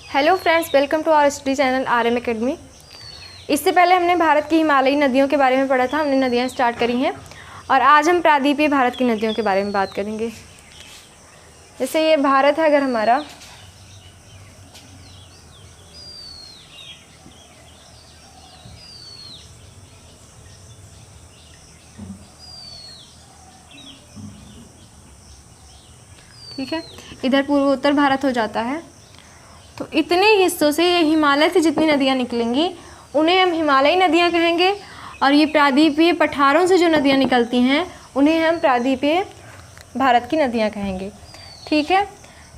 Hello friends, welcome to our study channel RM academy. इससे पहले हमने भारत की हिमालयी नदियों के बारे में पढ़ा था, हमने नदियाँ स्टार्ट करी हैं और आज हम प्रायद्वीपीय भारत की नदियों के बारे में बात करेंगे। जैसे ये भारत है अगर हमारा, ठीक है, इधर पूर्वोत्तर भारत हो जाता है। तो इतने हिस्सों से ये हिमालय से जितनी नदियाँ निकलेंगी उन्हें हम हिमालयी नदियाँ कहेंगे, और ये प्रायद्वीपीय पठारों से जो नदियाँ निकलती हैं उन्हें हम प्रायद्वीपीय भारत की नदियाँ कहेंगे। ठीक है,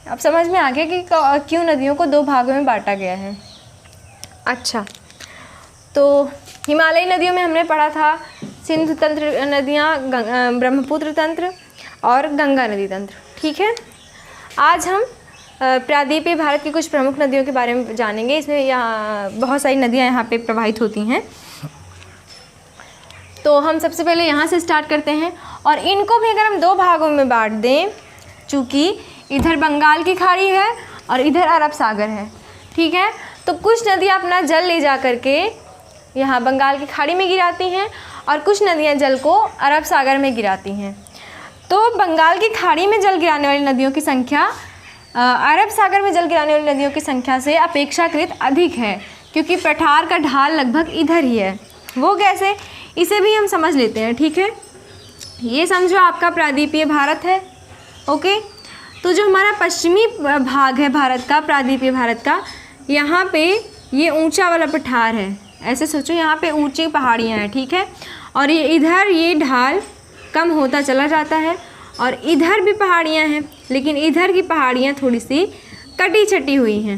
अब समझ में आ गया कि क्यों नदियों को दो भागों में बांटा गया है। अच्छा, तो हिमालयी नदियों में हमने पढ़ा था सिंधु तंत्र नदियाँ, ब्रह्मपुत्र तंत्र और गंगा नदी तंत्र। ठीक है, आज हम प्रायद्वीपीय भारत की कुछ प्रमुख नदियों के बारे में जानेंगे। इसमें यहाँ बहुत सारी नदियाँ यहाँ पे प्रवाहित होती हैं। तो हम सबसे पहले यहाँ से स्टार्ट करते हैं, और इनको भी अगर हम दो भागों में बांट दें, चूँकि इधर बंगाल की खाड़ी है और इधर अरब सागर है, ठीक है, तो कुछ नदियाँ अपना जल ले जा करके यहाँ बंगाल की खाड़ी में गिराती हैं और कुछ नदियाँ जल को अरब सागर में गिराती हैं। तो बंगाल की खाड़ी में जल गिराने वाली नदियों की संख्या अरब सागर में जल गिराने वाली नदियों की संख्या से अपेक्षाकृत अधिक है, क्योंकि पठार का ढाल लगभग इधर ही है। वो कैसे, इसे भी हम समझ लेते हैं। ठीक है, ये समझो आपका प्रायद्वीपीय भारत है। ओके, तो जो हमारा पश्चिमी भाग है भारत का, प्रायद्वीपीय भारत का, यहाँ पे ये ऊंचा वाला पठार है। ऐसे सोचो, यहाँ पे ऊंची पहाड़ियाँ हैं, ठीक है, और ये इधर ये ढाल कम होता चला जाता है, और इधर भी पहाड़ियाँ हैं, लेकिन इधर की पहाड़ियाँ थोड़ी सी कटी छटी हुई हैं।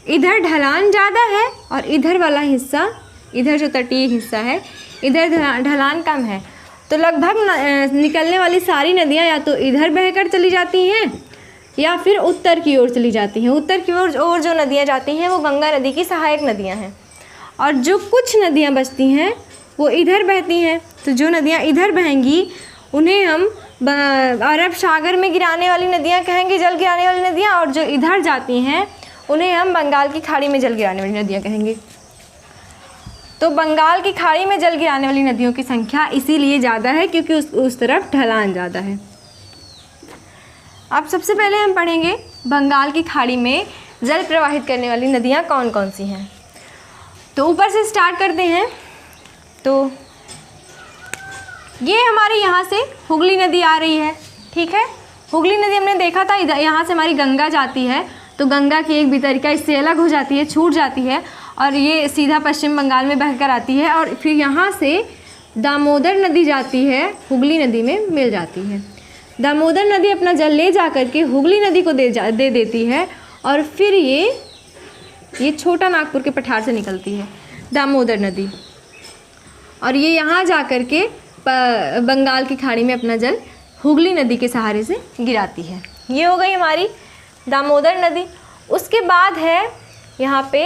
इधर ढलान ज़्यादा है और इधर वाला हिस्सा, इधर जो तटीय हिस्सा है, इधर ढलान कम है। तो लगभग निकलने वाली सारी नदियाँ या तो इधर बहकर चली जाती हैं या फिर उत्तर की ओर चली जाती हैं। उत्तर की ओर जो नदियाँ जाती हैं वो गंगा नदी की सहायक नदियाँ हैं, और जो कुछ नदियाँ बचती हैं वो इधर बहती हैं। तो जो नदियाँ इधर बहेंगी उन्हें हम अरब सागर में गिराने वाली नदियाँ कहेंगे, जल गिराने वाली नदियाँ, और जो इधर जाती हैं उन्हें हम बंगाल की खाड़ी में जल गिराने वाली नदियाँ कहेंगे। तो बंगाल की खाड़ी में जल गिराने वाली नदियों की संख्या इसीलिए ज़्यादा है क्योंकि उस तरफ ढलान ज़्यादा है। अब सबसे पहले हम पढ़ेंगे बंगाल की खाड़ी में जल प्रवाहित करने वाली नदियाँ कौन कौन सी हैं। तो ऊपर से स्टार्ट करते हैं। तो ये हमारे यहाँ से हुगली नदी आ रही है, ठीक है। हुगली नदी हमने देखा था, इधर यहाँ से हमारी गंगा जाती है, तो गंगा की एक भितरिका इससे अलग हो जाती है, छूट जाती है, और ये सीधा पश्चिम बंगाल में बहकर आती है, और फिर यहाँ से दामोदर नदी जाती है, हुगली नदी में मिल जाती है। दामोदर नदी अपना जल ले जा करके हुगली नदी को दे देती है, और फिर ये छोटा नागपुर के पठार से निकलती है दामोदर नदी, और ये यहाँ जा कर के बंगाल की खाड़ी में अपना जल हुगली नदी के सहारे से गिराती है। ये हो गई हमारी दामोदर नदी। उसके बाद है यहाँ पे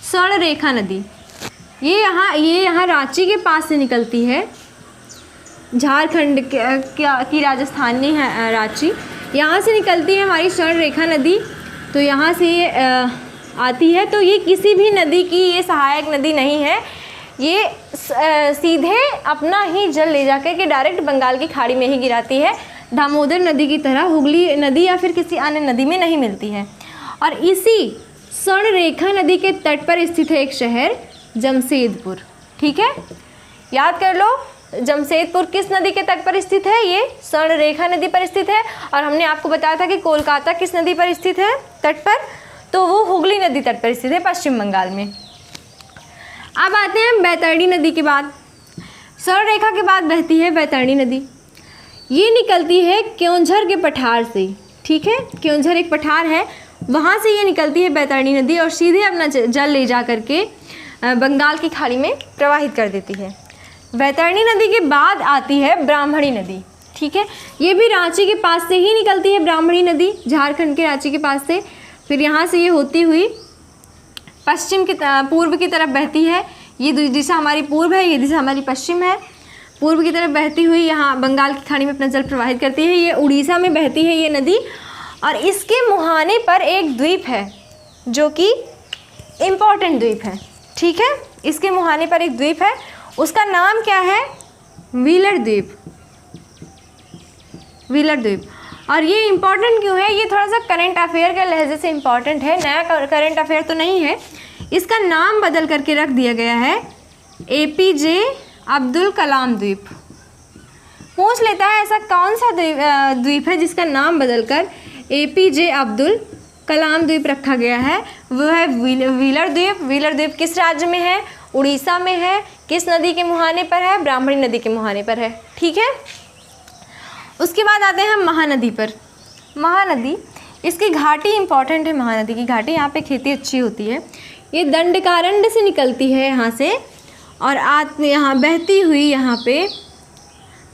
स्वर्णरेखा नदी। ये यहाँ रांची के पास से निकलती है, झारखंड की राजस्थानी है रांची, यहाँ से निकलती है हमारी स्वर्णरेखा नदी। तो यहाँ से ये आती है। तो ये किसी भी नदी की ये सहायक नदी नहीं है, ये सीधे अपना ही जल ले जाकर के डायरेक्ट बंगाल की खाड़ी में ही गिराती है। दामोदर नदी की तरह हुगली नदी या फिर किसी अन्य नदी में नहीं मिलती है। और इसी स्वर्णरेखा नदी के तट पर स्थित है एक शहर जमशेदपुर, ठीक है, याद कर लो। जमशेदपुर किस नदी के तट पर स्थित है? ये स्वर्णरेखा नदी पर स्थित है। और हमने आपको बताया था कि कोलकाता किस नदी पर स्थित है तट पर? तो वो हुगली नदी तट पर स्थित है, पश्चिम बंगाल में। अब आते हैं बैतरणी नदी के बाद। स्वर्णरेखा के बाद बहती है बैतरणी नदी। ये निकलती है क्योंझर के पठार से, ठीक है, क्योंझर एक पठार है, वहाँ से ये निकलती है बैतरणी नदी और सीधे अपना जल ले जा करके बंगाल की खाड़ी में प्रवाहित कर देती है। बैतरणी नदी के बाद आती है ब्राह्मणी नदी, ठीक है, ये भी रांची के पास से ही निकलती है ब्राह्मणी नदी, झारखंड के रांची के पास से। फिर यहाँ से ये होती हुई पश्चिम की पूर्व की तरफ बहती है। ये दिशा हमारी पूर्व है, ये दिशा हमारी पश्चिम है। पूर्व की तरफ बहती हुई यहाँ बंगाल की खाड़ी में अपना जल प्रवाहित करती है। ये उड़ीसा में बहती है ये नदी, और इसके मुहाने पर एक द्वीप है जो कि इम्पॉर्टेंट द्वीप है, ठीक है। इसके मुहाने पर एक द्वीप है, उसका नाम क्या है? व्हीलर द्वीप, व्हीलर द्वीप। और ये इम्पॉर्टेंट क्यों है? ये थोड़ा सा करंट अफेयर के लहजे से इम्पॉर्टेंट है, नया करंट अफेयर तो नहीं है। इसका नाम बदल करके रख दिया गया है APJ अब्दुल कलाम द्वीप। पूछ लेता है ऐसा कौन सा द्वीप है जिसका नाम बदलकर APJ अब्दुल कलाम द्वीप रखा गया है? वो है व्हीलर द्वीप। व्हीलर द्वीप किस राज्य में है? उड़ीसा में है। किस नदी के मुहाने पर है? ब्राह्मणी नदी के मुहाने पर है, ठीक है। उसके बाद आते हैं हम महानदी पर। महानदी, इसकी घाटी इंपॉर्टेंट है। महानदी की घाटी, यहाँ पे खेती अच्छी होती है। ये दंडकारण्य से निकलती है यहाँ से, और यहाँ बहती हुई यहाँ पे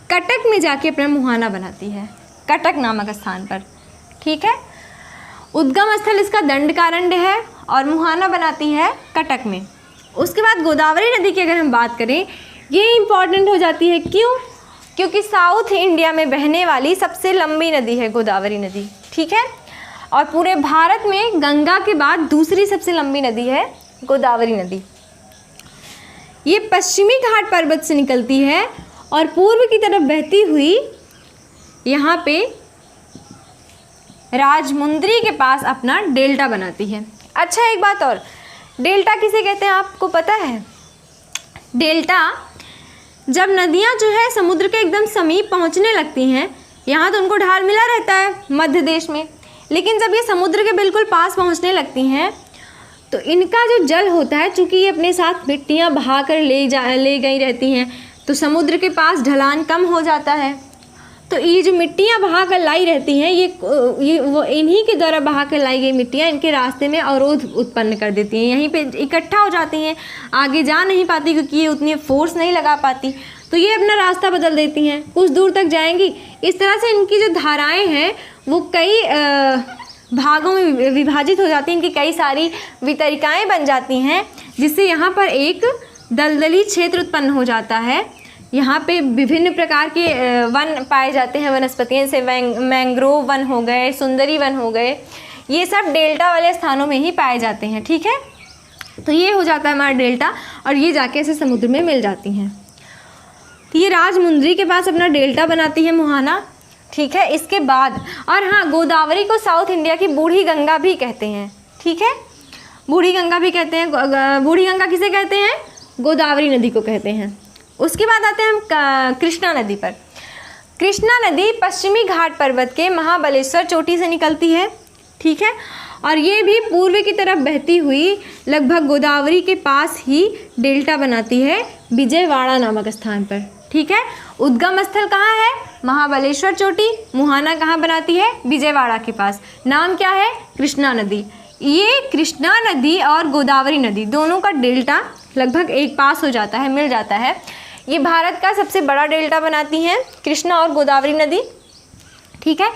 कटक में जाके अपना मुहाना बनाती है, कटक नामक स्थान पर, ठीक है। उद्गम स्थल इसका दंडकारण्य है और मुहाना बनाती है कटक में। उसके बाद गोदावरी नदी की अगर हम बात करें, ये इम्पॉर्टेंट हो जाती है। क्यों? क्योंकि साउथ इंडिया में बहने वाली सबसे लंबी नदी है गोदावरी नदी, ठीक है। और पूरे भारत में गंगा के बाद दूसरी सबसे लंबी नदी है गोदावरी नदी। ये पश्चिमी घाट पर्वत से निकलती है और पूर्व की तरफ बहती हुई यहाँ पे राजमुंद्री के पास अपना डेल्टा बनाती है। अच्छा, एक बात और, डेल्टा किसे कहते हैं आपको पता है? डेल्टा जब नदियाँ जो है समुद्र के एकदम समीप पहुँचने लगती हैं, यहाँ तो उनको ढाल मिला रहता है मध्य देश में, लेकिन जब ये समुद्र के बिल्कुल पास पहुँचने लगती हैं तो इनका जो जल होता है, चूँकि ये अपने साथ मिट्टियाँ बहा कर ले गई रहती हैं, तो समुद्र के पास ढलान कम हो जाता है। तो ये जो मिट्टियाँ बहा कर लाई रहती हैं, ये वो इन्हीं के द्वारा बहा कर लाई गई मिट्टियाँ इनके रास्ते में अवरोध उत्पन्न कर देती हैं, यहीं पे इकट्ठा हो जाती हैं, आगे जा नहीं पाती क्योंकि ये उतनी फोर्स नहीं लगा पाती, तो ये अपना रास्ता बदल देती हैं, कुछ दूर तक जाएंगी। इस तरह से इनकी जो धाराएँ हैं वो कई भागों में विभाजित हो जाती हैं, इनकी कई सारी वितरिकाएँ बन जाती हैं, जिससे यहाँ पर एक दलदली क्षेत्र उत्पन्न हो जाता है। यहाँ पे विभिन्न प्रकार के वन पाए जाते हैं, वनस्पतियाँ, जैसे मैंग्रोव वन हो गए, सुंदरी वन हो गए, ये सब डेल्टा वाले स्थानों में ही पाए जाते हैं, ठीक है। तो ये हो जाता है हमारा डेल्टा, और ये जाके ऐसे समुद्र में मिल जाती हैं। तो ये राजमुंद्री के पास अपना डेल्टा बनाती है मुहाना, ठीक है। इसके बाद, और हाँ, गोदावरी को साउथ इंडिया की बूढ़ी गंगा भी कहते हैं, ठीक है, बूढ़ी गंगा भी कहते हैं। बूढ़ी गंगा किसे कहते हैं? गोदावरी नदी को कहते हैं। उसके बाद आते हैं हम कृष्णा नदी पर। कृष्णा नदी पश्चिमी घाट पर्वत के महाबलेश्वर चोटी से निकलती है, ठीक है, और ये भी पूर्व की तरफ बहती हुई लगभग गोदावरी के पास ही डेल्टा बनाती है विजयवाड़ा नामक स्थान पर, ठीक है। उद्गम स्थल कहाँ है? महाबलेश्वर चोटी। मुहाना कहाँ बनाती है? विजयवाड़ा के पास। नाम क्या है? कृष्णा नदी। ये कृष्णा नदी और गोदावरी नदी दोनों का डेल्टा लगभग एक पास हो जाता है, मिल जाता है। ये भारत का सबसे बड़ा डेल्टा बनाती हैं कृष्णा और गोदावरी नदी, ठीक है।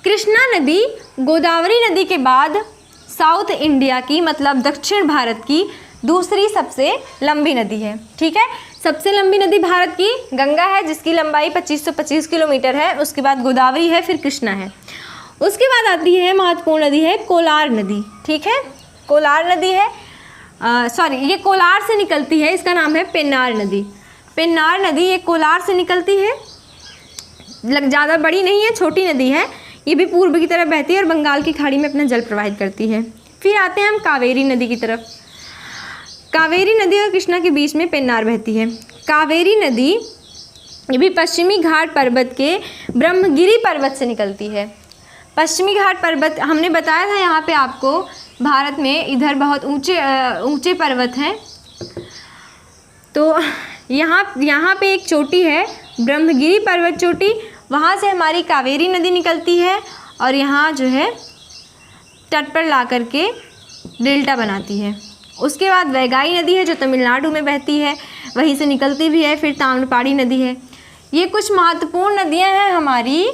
कृष्णा नदी गोदावरी नदी के बाद साउथ इंडिया की, मतलब दक्षिण भारत की दूसरी सबसे लंबी नदी है, ठीक है। सबसे लंबी नदी भारत की गंगा है, जिसकी लंबाई 2525 किलोमीटर है। उसके बाद गोदावरी है, फिर कृष्णा है। उसके बाद आती है महत्वपूर्ण नदी है कोलार नदी, ठीक है। कोलार नदी है, ये कोलार से निकलती है, इसका नाम है पेन्नार नदी। पेन्नार नदी ये कोलार से निकलती है, ज़्यादा बड़ी नहीं है, छोटी नदी है। ये भी पूर्व की तरफ बहती है और बंगाल की खाड़ी में अपना जल प्रवाहित करती है। फिर आते हैं हम कावेरी नदी की तरफ। कावेरी नदी और कृष्णा के बीच में पेन्नार बहती है। कावेरी नदी ये भी पश्चिमी घाट पर्वत के ब्रह्मगिरी पर्वत से निकलती है। पश्चिमी घाट पर्वत हमने बताया था यहाँ पे आपको, भारत में इधर बहुत ऊंचे पर्वत हैं। तो यहाँ पे एक चोटी है ब्रह्मगिरी पर्वत चोटी, वहाँ से हमारी कावेरी नदी निकलती है और यहाँ जो है तट पर ला करके डेल्टा बनाती है। उसके बाद वैगाई नदी है जो तमिलनाडु में बहती है, वहीं से निकलती भी है। फिर ताम्रपाड़ी नदी है। ये कुछ महत्वपूर्ण नदियाँ हैं हमारी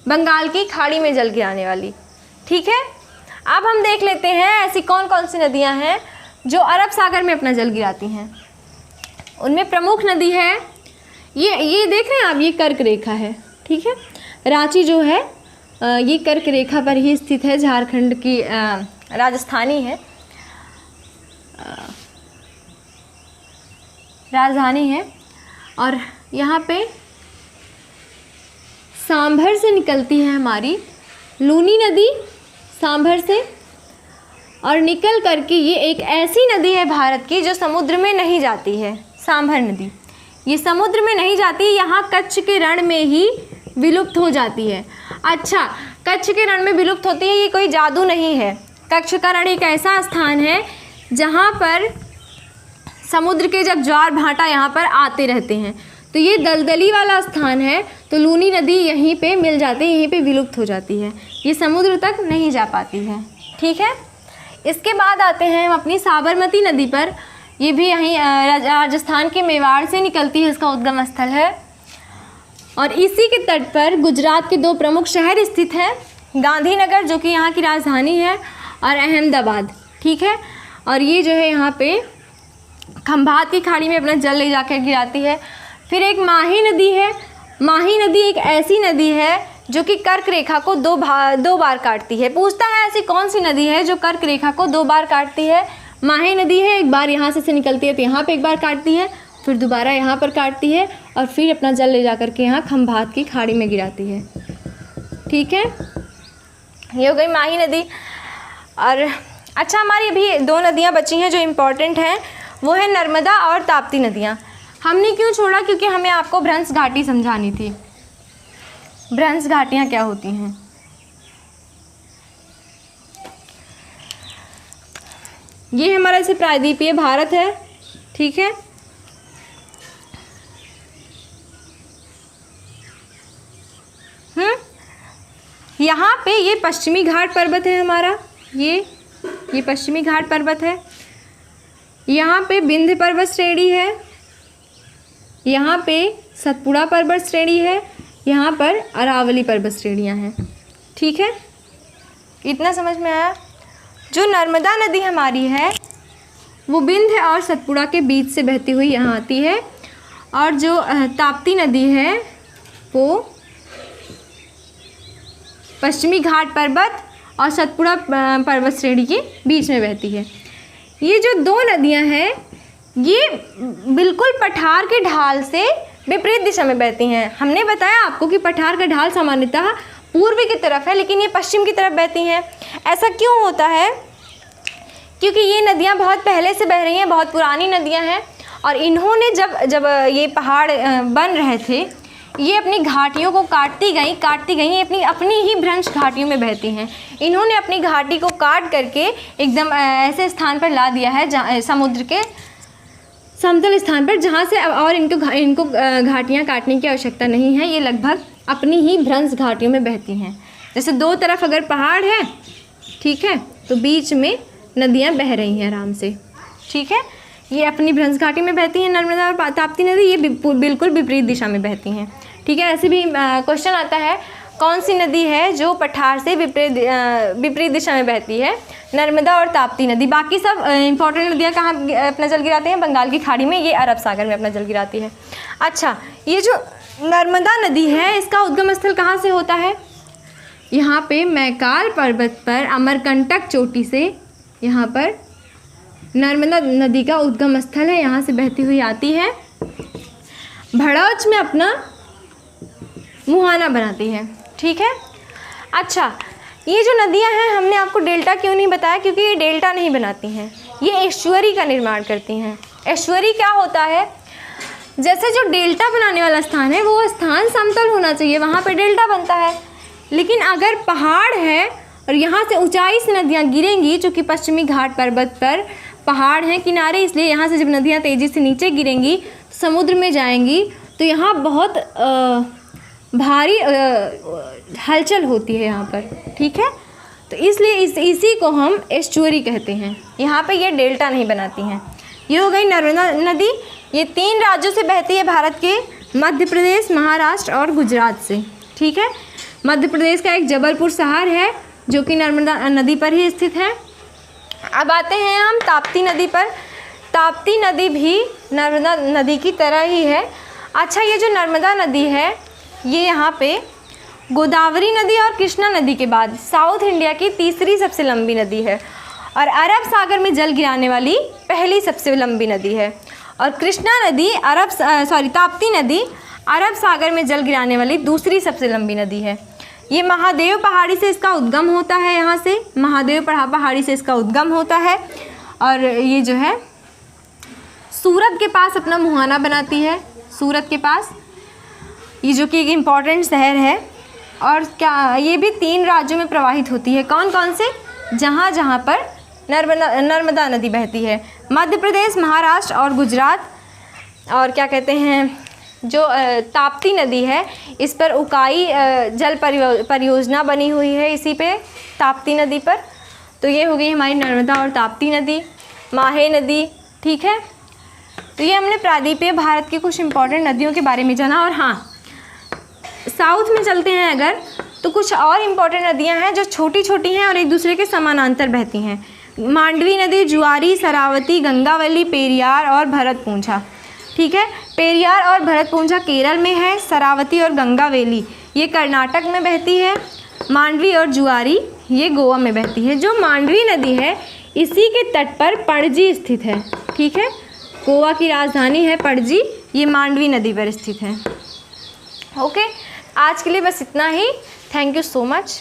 बंगाल की खाड़ी में जल गिराने वाली, ठीक है। अब हम देख लेते हैं ऐसी कौन कौन सी नदियाँ हैं जो अरब सागर में अपना जल गिराती हैं। उनमें प्रमुख नदी है, ये देख रहे हैं आप, ये कर्क रेखा है, ठीक है। रांची जो है ये कर्क रेखा पर ही स्थित है, झारखंड की राजस्थानी है। राजधानी है। और यहाँ पे सांभर से निकलती है हमारी लूनी नदी, सांभर से, और निकल करके ये एक ऐसी नदी है भारत की जो समुद्र में नहीं जाती है। सांभर नदी ये समुद्र में नहीं जाती, यहाँ कच्छ के रण में ही विलुप्त हो जाती है। अच्छा, कच्छ के रण में विलुप्त होती है, ये कोई जादू नहीं है। कच्छ का रण एक ऐसा स्थान है जहाँ पर समुद्र के जब ज्वार भाटा यहाँ पर आते रहते हैं, तो ये दलदली वाला स्थान है, तो लूनी नदी यहीं पे मिल जाती है, यहीं पे विलुप्त हो जाती है, ये समुद्र तक नहीं जा पाती है। ठीक है, इसके बाद आते हैं हम अपनी साबरमती नदी पर। ये भी यहीं राजस्थान के मेवाड़ से निकलती है, इसका उद्गम स्थल है। और इसी के तट पर गुजरात के 2 प्रमुख शहर स्थित हैं, गांधीनगर जो कि यहाँ की राजधानी है, और अहमदाबाद। ठीक है, और ये जो है यहाँ पे खंभात की खाड़ी में अपना जल ले जाकर गिराती है। फिर एक माही नदी है। माही नदी एक ऐसी नदी है जो कि कर्क रेखा को दो बार काटती है। पूछता है ऐसी कौन सी नदी है जो कर्क रेखा को 2 बार काटती है? माही नदी है। एक बार यहाँ से निकलती है तो यहाँ पे एक बार काटती है, फिर दोबारा यहाँ पर काटती है, और फिर अपना जल ले जा करके यहाँ खंभात की खाड़ी में गिराती है। ठीक है, ये हो गई माही नदी। और अच्छा, हमारी अभी 2 नदियाँ बची हैं जो इम्पॉर्टेंट हैं, वो है नर्मदा और ताप्ती नदियाँ। हमने क्यों छोड़ा? क्योंकि हमें आपको भ्रंश घाटी समझानी थी। भ्रंश घाटियाँ क्या होती हैं? ये हमारा इसे प्रायद्वीपीय भारत है। ठीक है, यहाँ पे ये पश्चिमी घाट पर्वत है हमारा, ये पश्चिमी घाट पर्वत है। यहाँ पे विंध्य पर्वत श्रेणी है, यहाँ पे सतपुड़ा पर्वत श्रेणी है, यहाँ पर अरावली पर्वत श्रेणियाँ हैं। ठीक है, इतना समझ में आया? जो नर्मदा नदी हमारी है वो विंध्य और सतपुड़ा के बीच से बहती हुई यहाँ आती है, और जो ताप्ती नदी है वो पश्चिमी घाट पर्वत और सतपुड़ा पर्वत श्रेणी के बीच में बहती है। ये जो 2 नदियाँ हैं ये बिल्कुल पठार के ढाल से विपरीत दिशा में बहती हैं। हमने बताया आपको कि पठार का ढाल सामान्यतः पूर्व की तरफ है, लेकिन ये पश्चिम की तरफ बहती हैं। ऐसा क्यों होता है? क्योंकि ये नदियाँ बहुत पहले से बह रही हैं, बहुत पुरानी नदियाँ हैं, और इन्होंने जब ये पहाड़ बन रहे थे, ये अपनी घाटियों को काटती गई अपनी ही भ्रंश घाटियों में बहती हैं। इन्होंने अपनी घाटी को काट करके एकदम ऐसे स्थान पर ला दिया है जहाँ समुद्र के समतल स्थान पर, जहाँ से और इनको घाटियाँ काटने की आवश्यकता नहीं है। ये लगभग अपनी ही भ्रंश घाटियों में बहती हैं। जैसे 2 तरफ अगर पहाड़ है, ठीक है, तो बीच में नदियाँ बह रही हैं आराम से। ठीक है, ये अपनी भ्रंश घाटी में बहती हैं नर्मदा और ताप्ती नदी, ये बिल्कुल विपरीत दिशा में बहती हैं। ठीक है, ऐसे भी क्वेश्चन आता है कौन सी नदी है जो पठार से विपरीत दिशा में बहती है? नर्मदा और ताप्ती नदी। बाकी सब इंपॉर्टेंट नदियाँ कहाँ अपना जल गिराते हैं? बंगाल की खाड़ी में, ये अरब सागर में अपना जल गिराती है। अच्छा, ये जो नर्मदा नदी है इसका उद्गम स्थल कहाँ से होता है? यहाँ पे मैकाल पर्वत पर अमरकंटक चोटी से यहाँ पर नर्मदा नदी का उद्गम स्थल है, यहाँ से बहती हुई आती है, भड़ौच में अपना मुहाना बनाती है। ठीक है, अच्छा, ये जो नदियां हैं हमने आपको डेल्टा क्यों नहीं बताया? क्योंकि ये डेल्टा नहीं बनाती हैं, ये एस्चुअरी का निर्माण करती हैं। एस्चुअरी क्या होता है? जैसे जो डेल्टा बनाने वाला स्थान है वो स्थान समतल होना चाहिए, वहाँ पे डेल्टा बनता है। लेकिन अगर पहाड़ है और यहाँ से ऊंचाई से नदियाँ गिरेंगी, चूँकि पश्चिमी घाट पर्वत पर पहाड़ हैं किनारे, इसलिए यहाँ से जब नदियाँ तेज़ी से नीचे गिरेंगी तो समुद्र में जाएंगी, तो यहाँ बहुत भारी हलचल होती है यहाँ पर। ठीक है, तो इसलिए इसी को हम एस्चुअरी कहते हैं। यहाँ पे ये डेल्टा नहीं बनाती हैं। ये हो गई नर्मदा नदी। ये 3 राज्यों से बहती है भारत के, मध्य प्रदेश, महाराष्ट्र और गुजरात से। ठीक है, मध्य प्रदेश का एक जबलपुर शहर है जो कि नर्मदा नदी पर ही स्थित है। अब आते हैं हम ताप्ती नदी पर। ताप्ती नदी भी नर्मदा नदी की तरह ही है। अच्छा, ये जो नर्मदा नदी है ये यहाँ पे गोदावरी नदी और कृष्णा नदी के बाद साउथ इंडिया की तीसरी सबसे लंबी नदी है। और अरब सागर में जल गिराने वाली पहली सबसे लंबी नदी है। और कृष्णा नदी ताप्ती नदी अरब सागर में जल गिराने वाली दूसरी सबसे लंबी नदी है। ये महादेव पहाड़ी से इसका उद्गम होता है, यहाँ से महादेव पहाड़ी से इसका उद्गम होता है। और ये जो है सूरत के पास अपना मुहाना बनाती है, सूरत के पास, ये जो कि एक इम्पॉर्टेंट शहर है। और क्या ये भी 3 राज्यों में प्रवाहित होती है। कौन कौन से? जहाँ जहाँ पर नर्मदा नदी बहती है, मध्य प्रदेश, महाराष्ट्र और गुजरात। और क्या कहते हैं, जो ताप्ती नदी है इस पर उकाई जल परियोजना बनी हुई है, इसी पे ताप्ती नदी पर। तो ये हो गई हमारी नर्मदा और ताप्ती नदी, माहे नदी, ठीक है। तो ये हमने प्रायद्वीपीय भारत की कुछ इंपॉर्टेंट नदियों के बारे में जाना। और हाँ, साउथ में चलते हैं अगर, तो कुछ और इम्पॉर्टेंट नदियां हैं जो छोटी छोटी हैं और एक दूसरे के समानांतर बहती हैं। मांडवी नदी, जुआरी, शरावती, गंगावली, पेरियार और भरतपुंझा, ठीक है। पेरियार और भरतपुंझा केरल में है, शरावती और गंगावेली ये कर्नाटक में बहती है, मांडवी और जुआरी ये गोवा में बहती है। जो मांडवी नदी है इसी के तट पर पणजी स्थित है, ठीक है। गोवा की राजधानी है पणजी, ये मांडवी नदी पर स्थित है। ओके, आज के लिए बस इतना ही। Thank you so much.